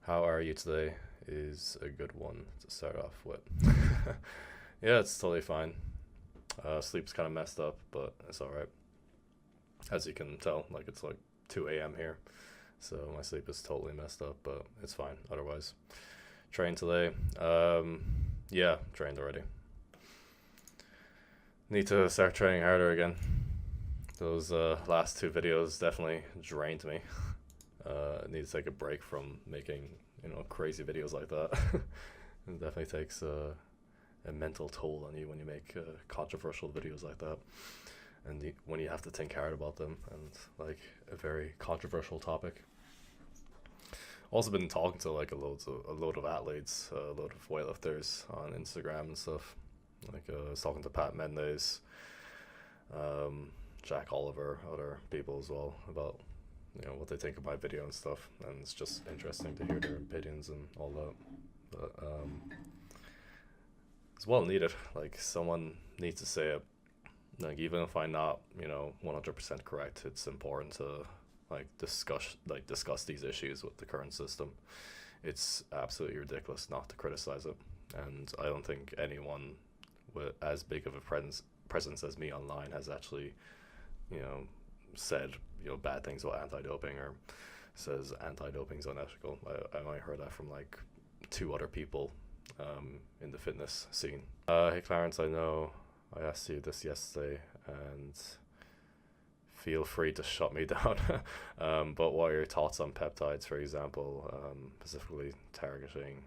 How are you today is a good one to start off with. Yeah, it's totally fine. Sleep's kind of messed up, but it's alright. As you can tell, like it's like 2 a.m. here, so my sleep is totally messed up, but it's fine otherwise. Trained today. Yeah, trained already. Need to start training harder again. Those last two videos definitely drained me. Need to take a break from making crazy videos like that. It definitely takes a mental toll on you when you make controversial videos like that, and when you have to think hard about them and like a very controversial topic. Also been talking to like a load of athletes, a load of weightlifters on Instagram and stuff. Like I was talking to Pat Mendes, Jack Oliver, other people as well about what they think of my video and stuff, and it's just interesting to hear their opinions and all that. But it's well needed. Like someone needs to say it. Like even if I'm not 100% correct, it's important to discuss these issues with the current system. It's absolutely ridiculous not to criticize it, and I don't think anyone with as big of a presence as me online has actually said bad things about anti-doping, or says anti-doping's unethical. I only heard that from like two other people in the fitness scene. Hey Clarence, I know I asked you this yesterday, and feel free to shut me down. But what are your thoughts on peptides, for example, specifically targeting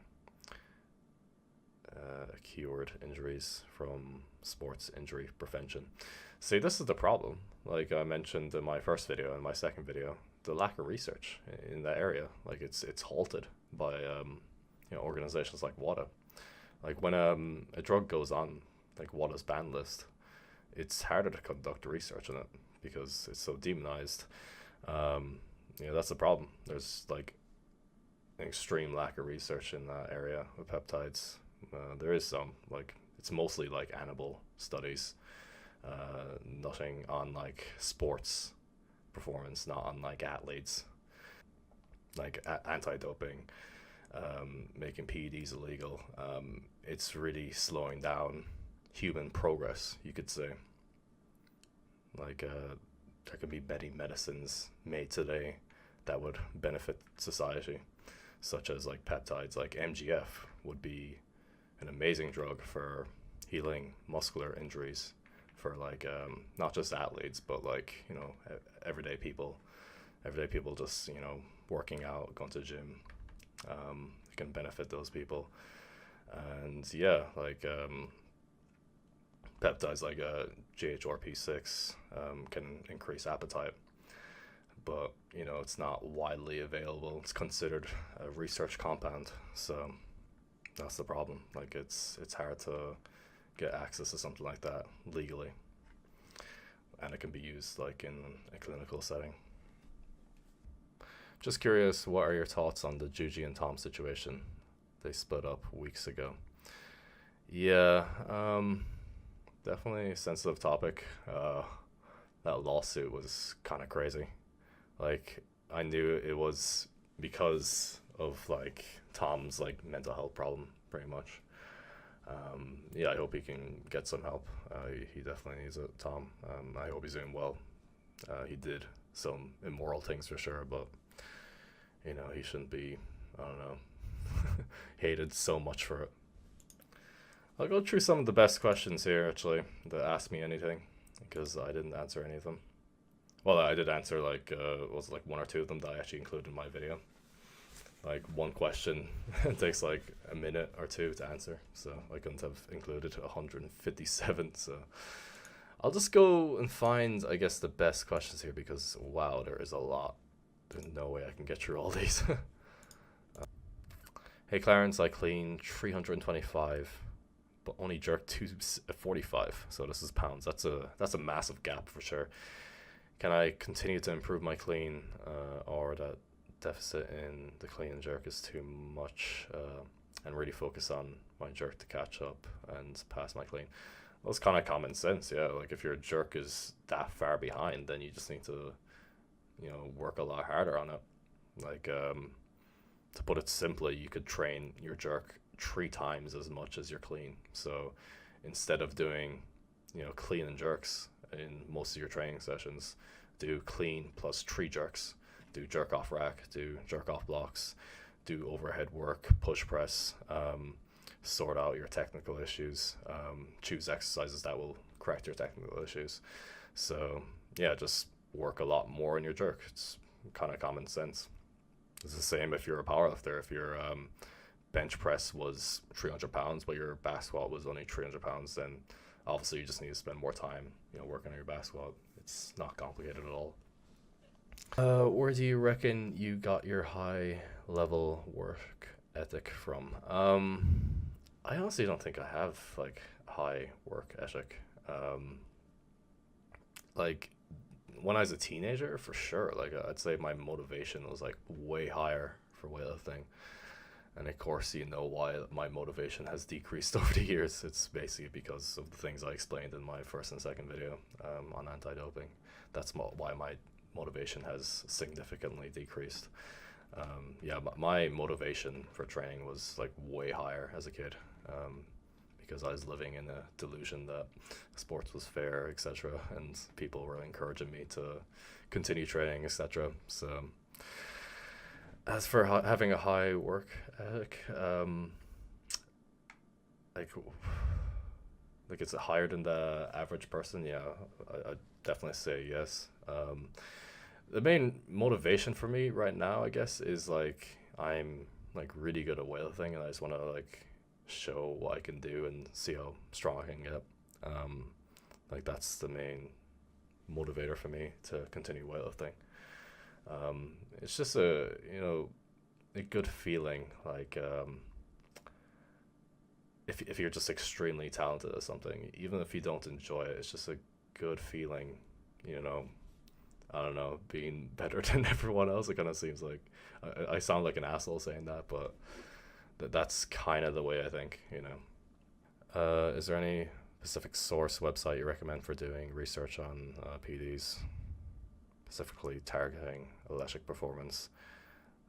cured injuries from sports injury prevention? See, this is the problem. Like I mentioned in my first video and my second video, the lack of research in that area. Like it's halted by organizations like WADA. Like when a drug goes on like WADA's ban list, it's harder to conduct research on it because it's so demonized. That's the problem. There's like an extreme lack of research in that area of peptides. There is some, like it's mostly like animal studies, nothing on like sports performance, not on like athletes, like anti-doping, making PEDs illegal. It's really slowing down human progress, you could say. Like there could be many medicines made today that would benefit society, such as like peptides. Like MGF would be an amazing drug for healing muscular injuries for like not just athletes, but like everyday people just working out, going to the gym. It can benefit those people. And yeah, like peptides like GHRP6 can increase appetite, but it's not widely available. It's considered a research compound, so that's the problem. Like it's hard to get access to something like that legally, and it can be used like in a clinical setting. Just curious, what are your thoughts on the Juji and Tom situation? They split up weeks ago. Yeah, definitely a sensitive topic. That lawsuit was kind of crazy. Like I knew it was because of like Tom's like mental health problem, pretty much. Yeah, I hope he can get some help. He definitely needs it, Tom. I hope he's doing well. He did some immoral things for sure, but he shouldn't be, I don't know, hated so much for it. I'll go through some of the best questions here, actually, that asked me anything, because I didn't answer any of them. Well, I did answer like was like one or two of them that I actually included in my video. Like one question takes like a minute or two to answer, so I couldn't have included 157. So I'll just go and find, I guess, the best questions here, because wow, there is a lot. There's no way I can get through all these. Hey Clarence, I clean 325, but only jerk 245. So this is pounds. That's a massive gap for sure. Can I continue to improve my clean, or that deficit in the clean and jerk is too much, and really focus on my jerk to catch up and pass my clean? Well, it's kind of common sense, yeah. Like if your jerk is that far behind, then you just need to, work a lot harder on it. Like To put it simply, you could train your jerk 3 times as much as your clean. So instead of doing, clean and jerks in most of your training sessions, do clean plus 3 jerks, do jerk off rack, do jerk off blocks, do overhead work, push press, sort out your technical issues, choose exercises that will correct your technical issues. So yeah, just work a lot more in your jerk. It's kind of common sense. It's the same if you're a powerlifter. If your bench press was 300 pounds, but your back squat was only 300 pounds, then obviously you just need to spend more time, working on your back squat. It's not complicated at all. Where do you reckon you got your high level work ethic from? I honestly don't think I have like high work ethic. Like when I was a teenager, for sure, like I'd say my motivation was like way higher for weightlifting. And of course, why my motivation has decreased over the years. It's basically because of the things I explained in my first and second video on anti-doping. That's why my motivation has significantly decreased. Yeah, my motivation for training was like way higher as a kid, because I was living in a delusion that sports was fair, etc., and people were encouraging me to continue training, etc. So as for having a high work ethic, like it's higher than the average person. Yeah, I definitely say yes. The main motivation for me right now, I guess, is like I'm like really good at weightlifting, and I just want to like show what I can do and see how strong I can get. Like that's the main motivator for me to continue weightlifting. It's just a good feeling, like if you're just extremely talented at something, even if you don't enjoy it, it's just a good feeling, I don't know, being better than everyone else. It kind of seems like I sound like an asshole saying that, but that's kind of the way I think. Is there any specific source website you recommend for doing research on PDs, specifically targeting electric performance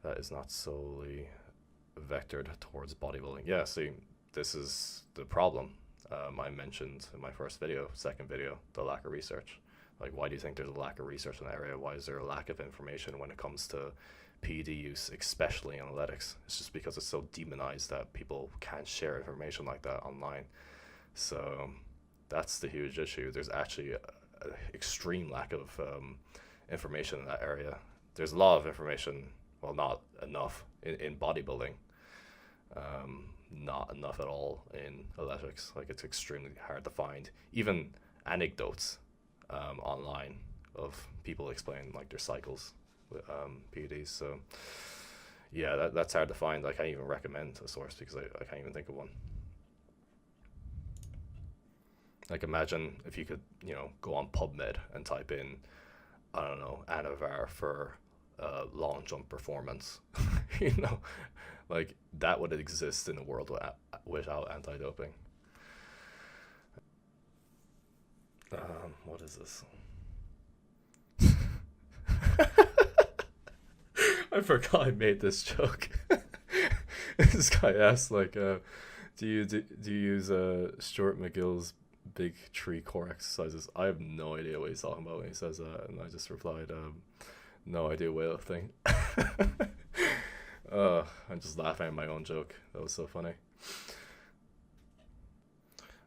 that is not solely vectored towards bodybuilding? Yeah, see, this is the problem. I mentioned in my first video, second video, the lack of research. Like, why do you think there's a lack of research in that area? Why is there a lack of information when it comes to PED use, especially in athletics? It's just because it's so demonized that people can't share information like that online. So that's the huge issue. There's actually a extreme lack of information in that area. There's a lot of information, well, not enough in bodybuilding, not enough at all in athletics. Like, it's extremely hard to find even anecdotes online of people explaining like their cycles with PEDs. So yeah, that's hard to find. I can't even recommend a source because I can't even think of one. Like, imagine if you could, go on PubMed and type in, I don't know, Anavar for long jump performance. Like that would exist in a world without anti-doping. What is this? I forgot I made this joke. This guy asked, like, do you use Stuart McGill's big tree core exercises? I have no idea what he's talking about when he says that, and I just replied, no idea weightlifting. I'm just laughing at my own joke. That was so funny.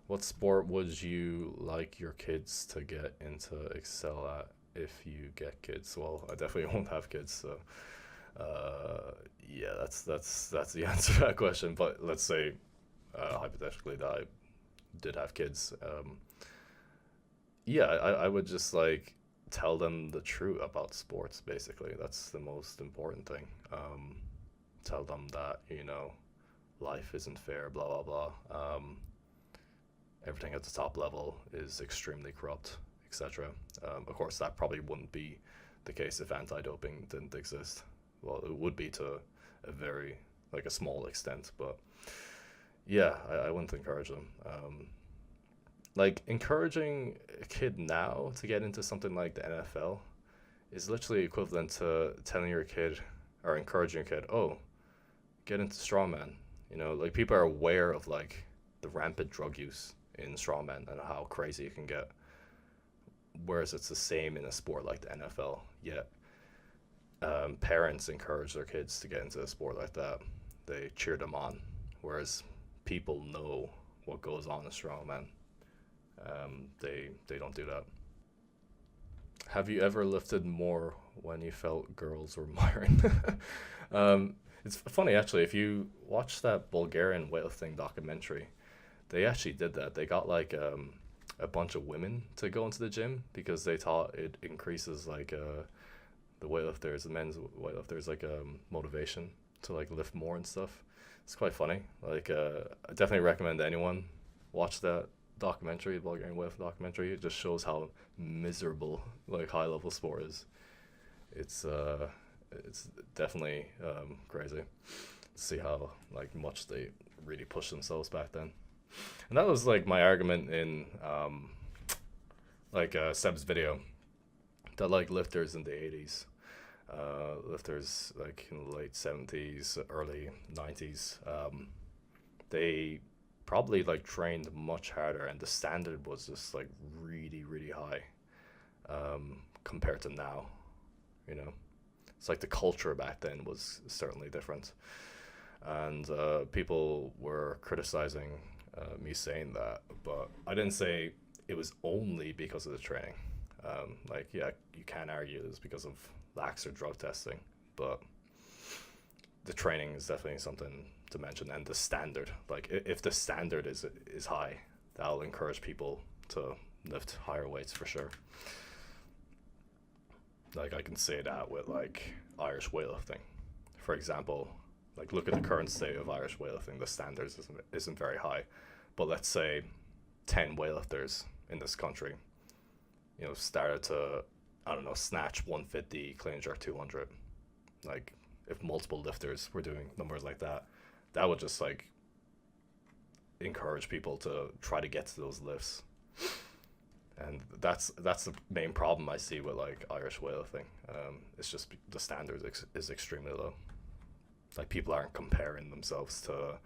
What sport would you like your kids to get into excel at if you get kids? Well, I definitely won't have kids, so yeah, that's the answer to that question. But let's say hypothetically that I did have kids, yeah, I would just like tell them the truth about sports. Basically, that's the most important thing. Tell them that life isn't fair, blah blah blah. Everything at the top level is extremely corrupt, etc. Of course, that probably wouldn't be the case if anti-doping didn't exist. Well, it would be to a very, like, a small extent, but yeah, I wouldn't encourage them. Like, encouraging a kid now to get into something like the NFL is literally equivalent to telling your kid or encouraging your kid, oh, get into strongman. You know, like people are aware of like the rampant drug use in strongman and how crazy it can get. Whereas it's the same in a sport like the NFL. Yet parents encourage their kids to get into a sport like that. They cheer them on. Whereas people know what goes on in strongman. They don't do that. Have you ever lifted more when you felt girls were admiring? It's funny actually. If you watch that Bulgarian weightlifting documentary, they actually did that. They got like a bunch of women to go into the gym because they thought it increases like the weightlifters, the men's weightlifters, like motivation to like lift more and stuff. It's quite funny. Like I definitely recommend anyone watch that documentary, the Bulgarian weightlifting documentary. It just shows how miserable like high level sport is. It's definitely crazy to see how like much they really pushed themselves back then. And that was like my argument in Seb's video, that like lifters in the 80s, lifters like in the late 70s, early 90s, they probably like trained much harder and the standard was just like really, really high compared to now, you know. It's like the culture back then was certainly different. And people were criticizing me saying that, but I didn't say it was only because of the training. Like, yeah, you can argue it's because of lax or drug testing, but the training is definitely something to mention, and the standard. Like, if the standard is high, that'll encourage people to lift higher weights for sure. Like, I can say that with like Irish weightlifting, for example. Like, look at the current state of Irish weightlifting. The standards isn't very high, but let's say 10 weightlifters in this country, you know, started to, I don't know, snatch 150, clean and jerk 200. Like, if multiple lifters were doing numbers like that, that would just like encourage people to try to get to those lifts. And that's the main problem I see with like Irish weightlifting. It's just the standard is extremely low. Like, people aren't comparing themselves to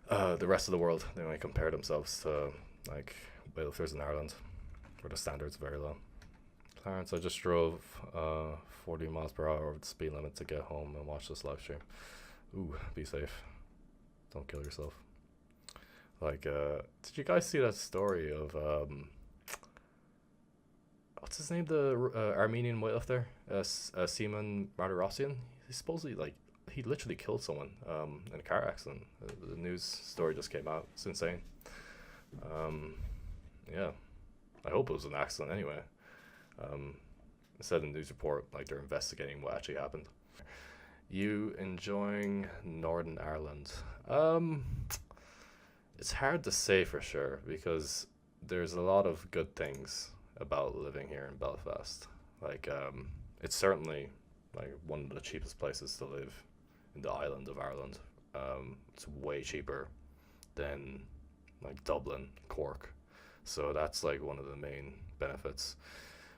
the rest of the world. They only compare themselves to like weightlifters in Ireland, where the standard's very low. Clarence, I just drove 40 miles per hour over the speed limit to get home and watch this live stream. Ooh, be safe. Don't kill yourself. Like, did you guys see that story of what's his name, the Armenian weightlifter, Seaman Martirosyan? He supposedly, like, he literally killed someone in a car accident. The news story just came out. It's insane. Yeah, I hope it was an accident anyway. It said in the news report like they're investigating what actually happened. You enjoying Northern Ireland? It's hard to say for sure because there's a lot of good things about living here in Belfast. Like, it's certainly like one of the cheapest places to live in the island of Ireland. It's way cheaper than like Dublin, Cork. So that's like one of the main benefits.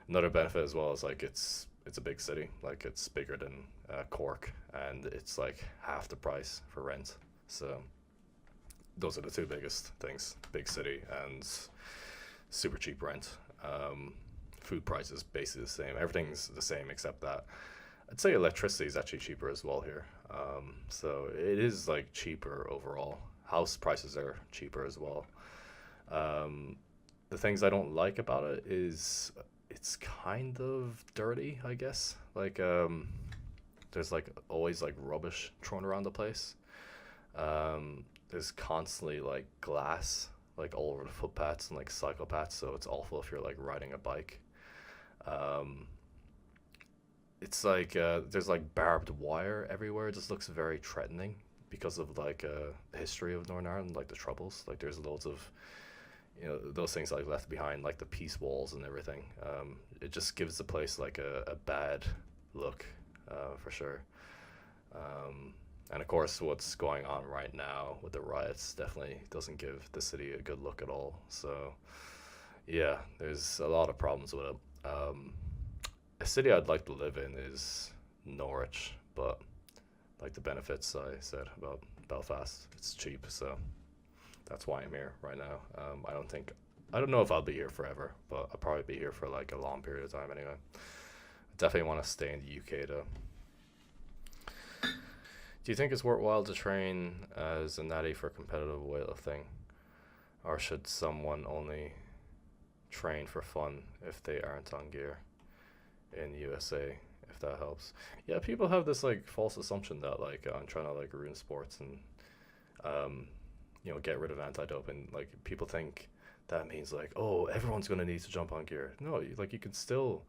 Another benefit as well is like it's a big city. Like, it's bigger than Cork, and it's like half the price for rent. So those are the two biggest things: big city and super cheap rent. Food prices basically the same. Everything's the same except that I'd say electricity is actually cheaper as well here. So it is like cheaper overall. House prices are cheaper as well. The things I don't like about it is it's kind of dirty, I guess. Like, there's like always like rubbish thrown around the place. There's constantly like glass like all over the footpaths and like cycle paths, so it's awful if you're like riding a bike. It's like there's like barbed wire everywhere. It just looks very threatening because of like the history of Northern Ireland, like the Troubles. Like, there's loads of, you know, those things like left behind, like the peace walls and everything. It just gives the place like a bad look, for sure. And of course, what's going on right now with the riots definitely doesn't give the city a good look at all. So, yeah, there's a lot of problems with it. A city I'd like to live in is Norwich, but like the benefits I said about Belfast. It's cheap, so that's why I'm here right now. I don't know if I'll be here forever, but I'll probably be here for like a long period of time anyway. Definitely want to stay in the UK though. Do you think it's worthwhile to train as a natty for competitive weightlifting, or should someone only train for fun if they aren't on gear in USA? If that helps. Yeah, people have this like false assumption that like I'm trying to like ruin sports and get rid of anti-doping. Like people think that means like, oh, everyone's gonna need to jump on gear. No, you can still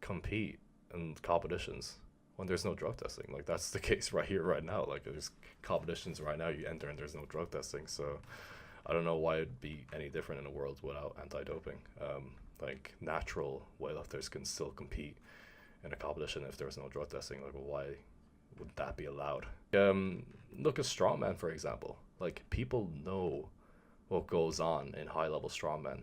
compete in competitions when there's no drug testing. Like that's the case right here, right now. Like there's competitions right now you enter and there's no drug testing. So I don't know why it'd be any different in a world without anti-doping. Like natural weightlifters can still compete in a competition if there's no drug testing. Like why would that be allowed? Look at strongman, for example. Like people know what goes on in high level strongman.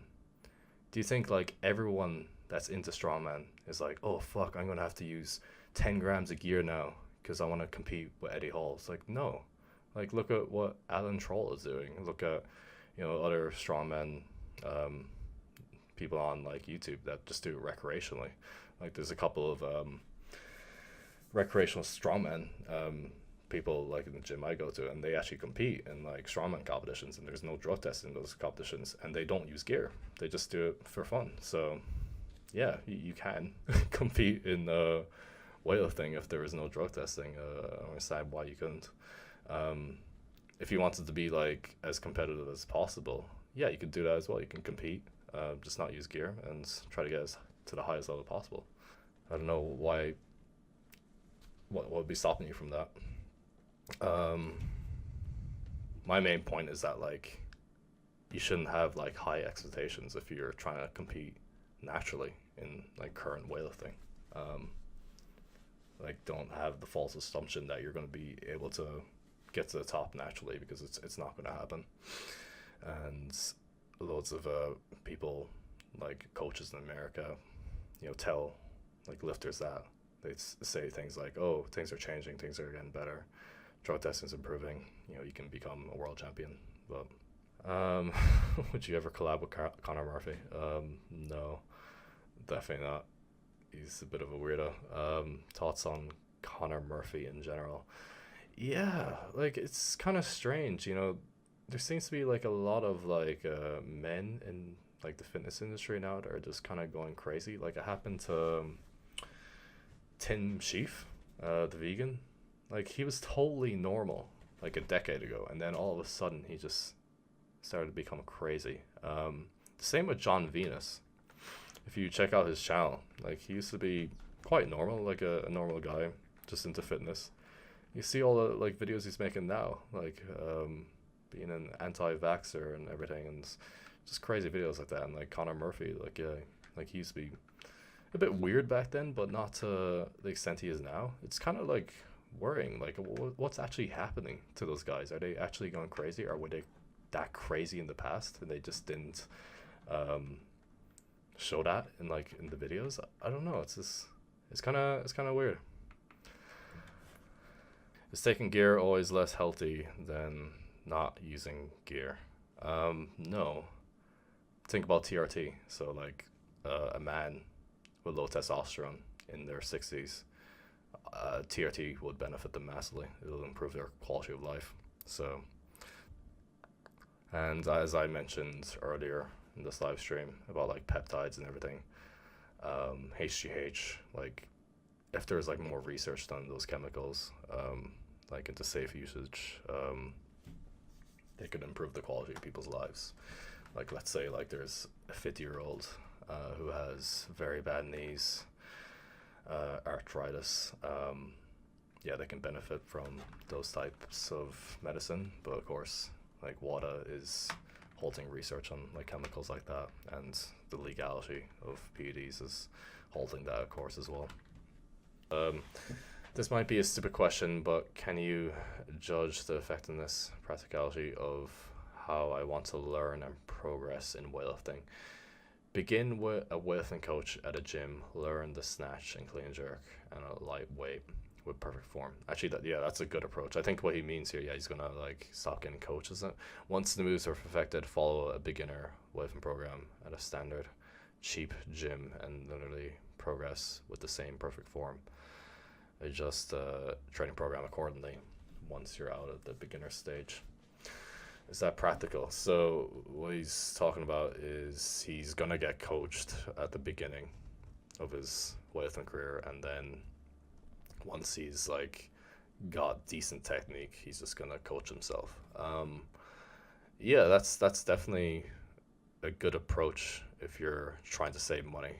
Do you think like everyone that's into strongman is like, oh fuck, I'm gonna have to use 10 grams of gear now because I want to compete with Eddie Hall? It's like, no. Like look at what Alan Troll is doing. Look at other strongman people on like YouTube that just do it recreationally. Like there's a couple of recreational strongman people like in the gym I go to, and they actually compete in like strongman competitions, and there's no drug testing in those competitions, and they don't use gear. They just do it for fun. So yeah, you can compete in weightlifting if there is no drug testing. I don't understand why you couldn't. If you wanted to be like as competitive as possible, yeah, you could do that as well. You can compete, just not use gear and try to get to the highest level possible. I don't know why. What would be stopping you from that? My main point is that like you shouldn't have like high expectations if you're trying to compete naturally in like current weightlifting. Like don't have the false assumption that you're going to be able to get to the top naturally, because it's not going to happen. And loads of people like coaches in America, tell like lifters that they say things like, oh, things are changing, things are getting better, drug testing's improving, you can become a world champion. But would you ever collab with Conor Murphy? No, definitely not. He's a bit of a weirdo. Thoughts on Conor Murphy in general? Yeah, like it's kind of strange, there seems to be like a lot of like men in like the fitness industry now that are just kind of going crazy. Like it happened to Tim Sheaf, the vegan. Like he was totally normal like a decade ago, and then all of a sudden he just started to become crazy. Same with John Venus. If you check out his channel, like he used to be quite normal, like a normal guy, just into fitness. You see all the like videos he's making now, like being an anti-vaxxer and everything, and just crazy videos like that. And like Conor Murphy, like yeah, like he used to be a bit weird back then, but not to the extent he is now. It's kind of like worrying, like what's actually happening to those guys? Are they actually going crazy, or were they that crazy in the past and they just didn't show that in the videos? I don't know. It's kind of weird. Is taking gear always less healthy than not using gear? No. Think about TRT. So like a man with low testosterone in their 60s, TRT would benefit them massively. It'll improve their quality of life. So, and as I mentioned earlier in this live stream about like peptides and everything, HGH, like if there's like more research done on those chemicals, like into safe usage, they could improve the quality of people's lives. Like let's say like there's a 50-year-old who has very bad knees, arthritis. Yeah, they can benefit from those types of medicine, but of course like WADA is halting research on like chemicals like that, and the legality of PEDs is halting that of course as well. This might be a stupid question, but can you judge the effectiveness, practicality of how I want to learn and progress in weightlifting? Begin with a weightlifting coach at a gym, learn the snatch and clean and jerk and a light weight with perfect form. Actually, that's a good approach. I think what he means here, he's gonna like stop getting coaches. Once the moves are perfected, follow a beginner weightlifting program at a standard, cheap gym, and literally progress with the same perfect form. Adjust training program accordingly once you're out of the beginner stage. Is that practical? So what he's talking about is he's gonna get coached at the beginning of his weightlifting career, and then once he's like got decent technique, he's just gonna coach himself. That's definitely a good approach if you're trying to save money.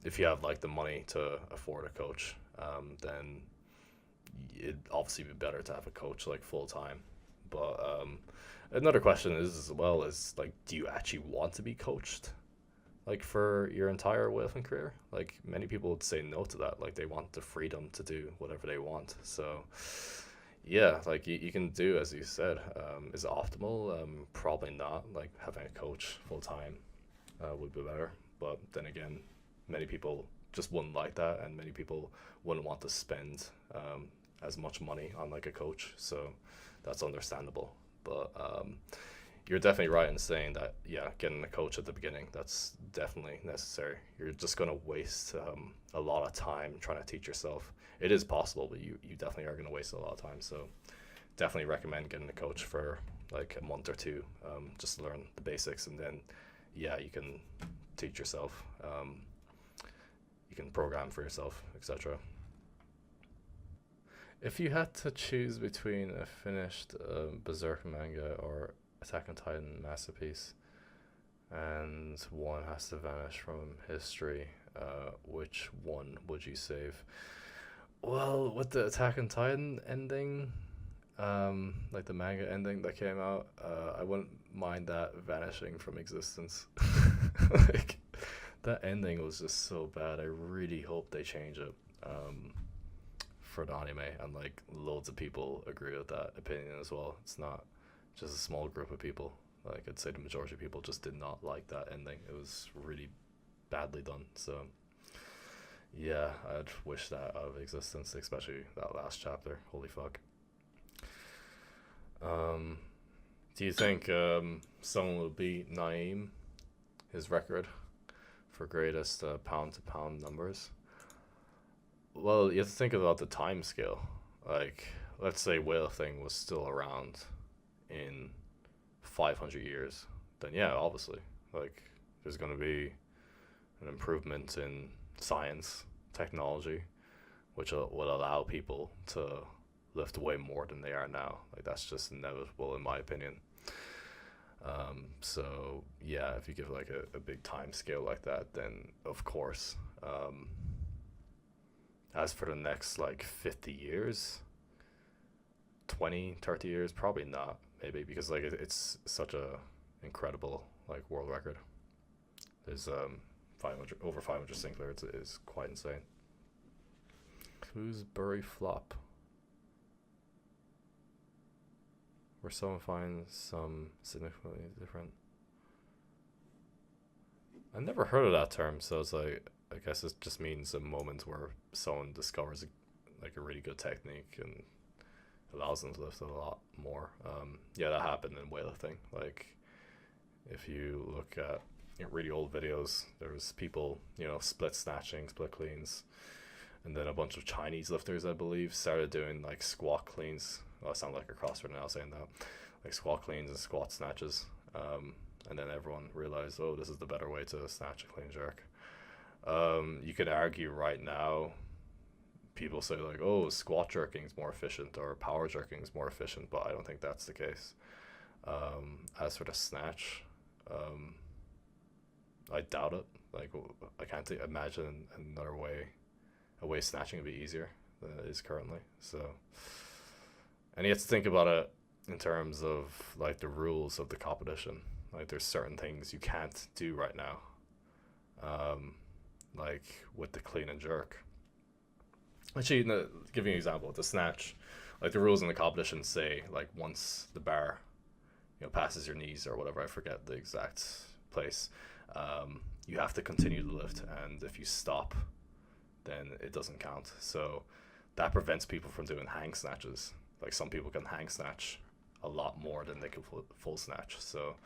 If you have like the money to afford a coach, then it'd obviously be better to have a coach like full time. But another question is as well is like, do you actually want to be coached like for your entire weightlifting career? Like many people would say no to that. Like they want the freedom to do whatever they want. So yeah, like you can do as you said. Is it optimal? Probably not. Like having a coach full time would be better. But then again, many people just wouldn't like that, and many people wouldn't want to spend as much money on like a coach. So that's understandable. But you're definitely right in saying that, getting a coach at the beginning, that's definitely necessary. You're just going to waste a lot of time trying to teach yourself. It is possible, but you definitely are going to waste a lot of time. So definitely recommend getting a coach for like a month or two, just to learn the basics, and then you can teach yourself. You can program for yourself, etc. If you had to choose between a finished Berserk manga or Attack on Titan masterpiece, and one has to vanish from history, which one would you save? Well, with the Attack on Titan ending, like the manga ending that came out, I wouldn't mind that vanishing from existence. Like, that ending was just so bad. I really hope they change it for the anime, and like loads of people agree with that opinion as well. It's not just a small group of people. Like I'd say the majority of people just did not like that ending. It was really badly done. So yeah, I'd wish that out of existence, especially that last chapter. Holy fuck. Do you think someone will beat Naeem, his record for greatest pound-to-pound numbers? Well, you have to think about the time scale. Like, let's say weightlifting was still around in 500 years. Then obviously, like, there's going to be an improvement in science, technology, which will allow people to lift way more than they are now. Like, that's just inevitable in my opinion. So if you give like a big time scale like that, then of course. As for the next like 50 years, 20, 30 years, probably not, maybe, because like it's such a incredible like world record. There's 500 over 500 Sinclair. It's quite insane. Fosbury flop, where someone finds some significantly different. I never heard of that term, so it's like, I guess it just means a moment where someone discovers a really good technique and allows them to lift a lot more. That happened in weightlifting. Like, if you look at really old videos, there was people, split snatching, split cleans, and then a bunch of Chinese lifters, I believe, started doing like squat cleans. Well, I sound like a CrossFitter now saying that, like squat cleans and squat snatches. And then everyone realized, oh, this is the better way to snatch a clean jerk. You could argue right now, people say like, oh, squat jerking is more efficient or power jerking is more efficient, but I don't think that's the case. As for the snatch, I doubt it. Like, I can't imagine another way, a way snatching would be easier than it is currently. So, and you have to think about it in terms of like the rules of the competition. Like, there's certain things you can't do right now. Like with the clean and jerk. Actually, giving you an example, the snatch, like the rules in the competition say like once the bar, passes your knees or whatever, I forget the exact place, you have to continue to lift, and if you stop then it doesn't count. So that prevents people from doing hang snatches. Like some people can hang snatch a lot more than they can full snatch. So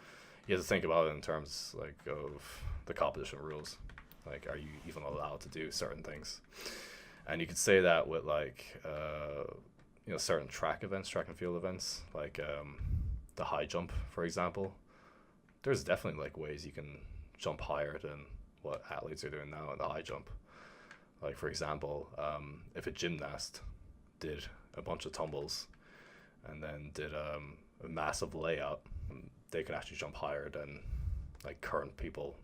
you have to think about it in terms like of the competition rules. Like, are you even allowed to do certain things? And you could say that with like certain track and field events, like the high jump, for example. There's definitely like ways you can jump higher than what athletes are doing now in the high jump. Like, for example, if a gymnast did a bunch of tumbles and then did a massive layout, they can actually jump higher than like current people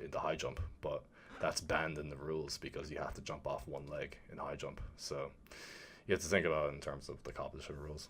in the high jump. But that's banned in the rules because you have to jump off one leg in high jump. So you have to think about it in terms of the competition rules.